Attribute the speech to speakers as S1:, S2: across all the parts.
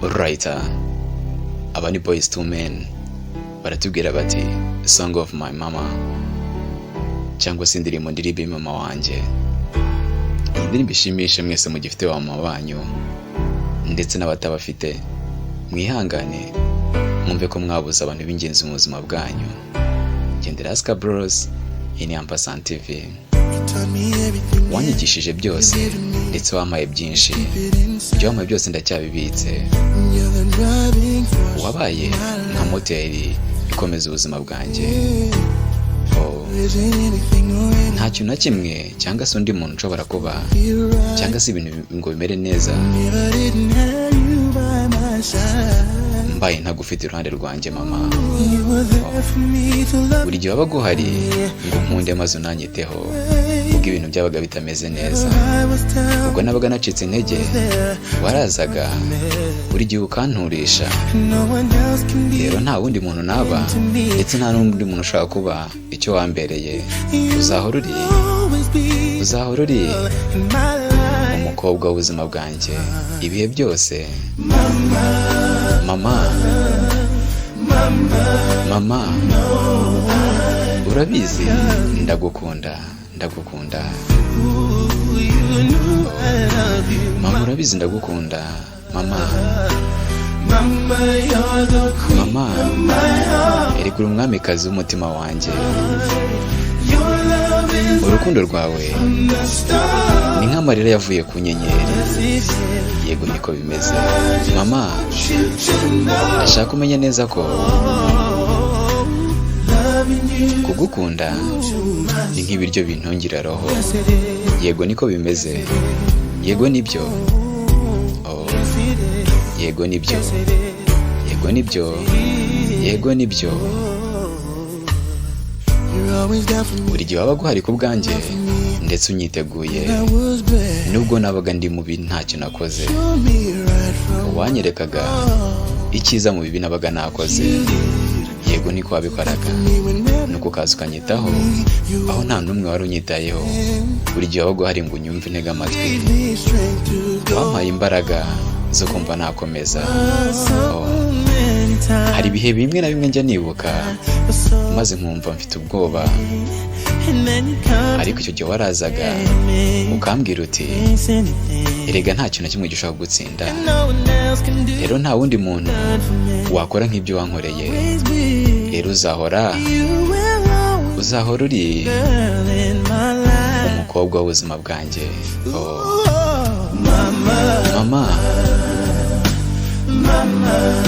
S1: Alright, aba ni Boyz II Men baratubwira bati Song of My Mama, cyangwa se indirimbo ndirimba mama wanjye. Iyi ndirimbo ishimishe mwese mugifite wa mama banyu ndetse n'abatabafite, mwihangane mwumve ko mwabuze abantu b'ingenzi mu buzima bwanyu. Gendera Aska Bros, iyi ni Ampasan TV. Wanyigishije byose ndetse wampaye byinshi, ibyo wampaye byose ndacyabibitse. Wabaye nka moteri ikomeza ubuzima bwanjye. Nta kintu na kimwe cyangwa se undi muntu ushobora kuba cyangwa se ibintu ngo bimere neza mbaye ntagufite iruhande rwanjye mama. Buri gihe wabaga uhari ngo nkunde maze unanyiteho ubwo ibintu byabaga bitameze neza. Ubwo nabaga nacitse intege warazaga buri gihe ukanturisha. Rero nta wundi muntu naba ndetse nta n'undi muntu ushaka kuba icyo wambereye. Uzahora uri umukobwa w'ubuzima bwanjye ibihe byose. Mama, urabizi ndagukunda. Mama, urabizi ndagukunda. Mama, erega uri umwamikazi w'umutima wanjye. Urukundo rwawe ni nk'amarira yavuye ku nyenyeri. Yego niko bimeze mama. Ndashaka kumenya neza ko kugukunda ni nk'ibiryo bintungira roho. Yego niko bimeze. Yego nibyo. Yego nibyo. Yego nibyo. Yego nibyo. Buri gihe wabaga uhari ku bwanjye ndetse unyiteguye nubwo nabaga ndi mubi ntacyo nakoze. Wanyerekaga icyiza mu bibi nabaga nakoze. Yego niko wabikoraga, nuko ukaza ukanyitaho aho nta n'umwe wari unyitayeho. Buri gihe wabaga uhari ngo unyumve intege amatwi. Wampaye imbaraga zo kumva nakomeza. Hari ibihe bimwe na bimwe njya nibuka maze nkumva mfite ubwoba, ariko icyo gihe warazaga ukambwira uti erega nta kintu na kimwe gishobora gutsinda. Rero nta wundi muntu wakora nk'ibyo wankoreye. Rero uzahora uri umukobwa w'ubuzima bwanjye.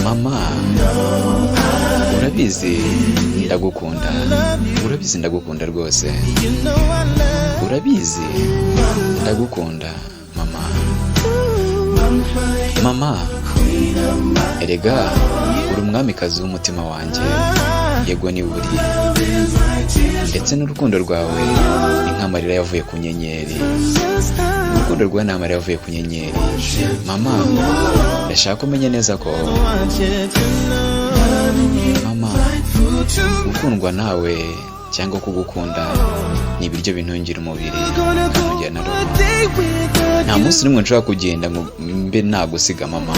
S1: Mama, urabizi ndagukunda. Urabizi ndagukunda rwose. Urabizi ndagukunda mama. Erega uri umwamikazi w'umutima wanjye. Yego ni buri ndetse n'urukundo rwawe ni nk'amarira yavuye ku nyenyeri. Urukundo rwawe ni amarira yavuye ku nyenyeri mama. Ndashaka kumenya neza ko mama, gukundwa nawe cyangwa kugukunda ni ibiryo bintungira umubiri bikanongera na roho. Nta munsi n'umwe nshobora kugenda ngo mbe nagusiga mama.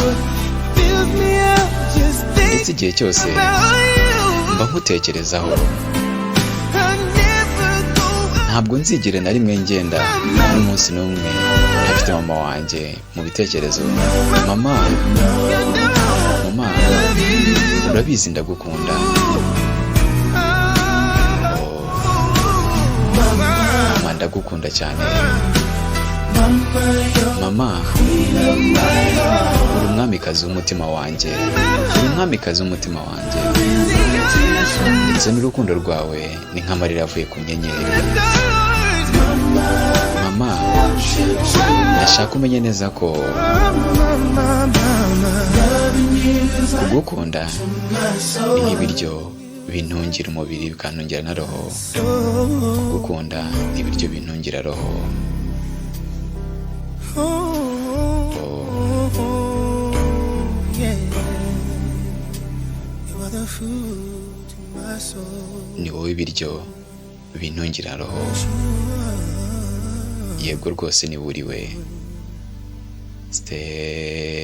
S1: Ndetse igihe cyose mba nkutekerezaho. Ntabwo nzigere na rimwe ngenda n'umunsi n'umwe ntafite mama wanjye mu bitekerezo. Mama, urabizi ndagukunda. Mama, ndagukunda cyane. Mama, uri umwamikazi w'umutima wanjye. Ndetse n'urukundo rwawe ni nk'amarira yavuye ku nyenyeri. Mama, ndashaka kumenya neza ko kugukunda ni nk'ibiryo bintungira umubiri bikantungira na roho. Kugukunda ni ibiryo bintungira roho. Ni wowe ibiryo bintungira roho. Yego rwose ni buriwe. Stay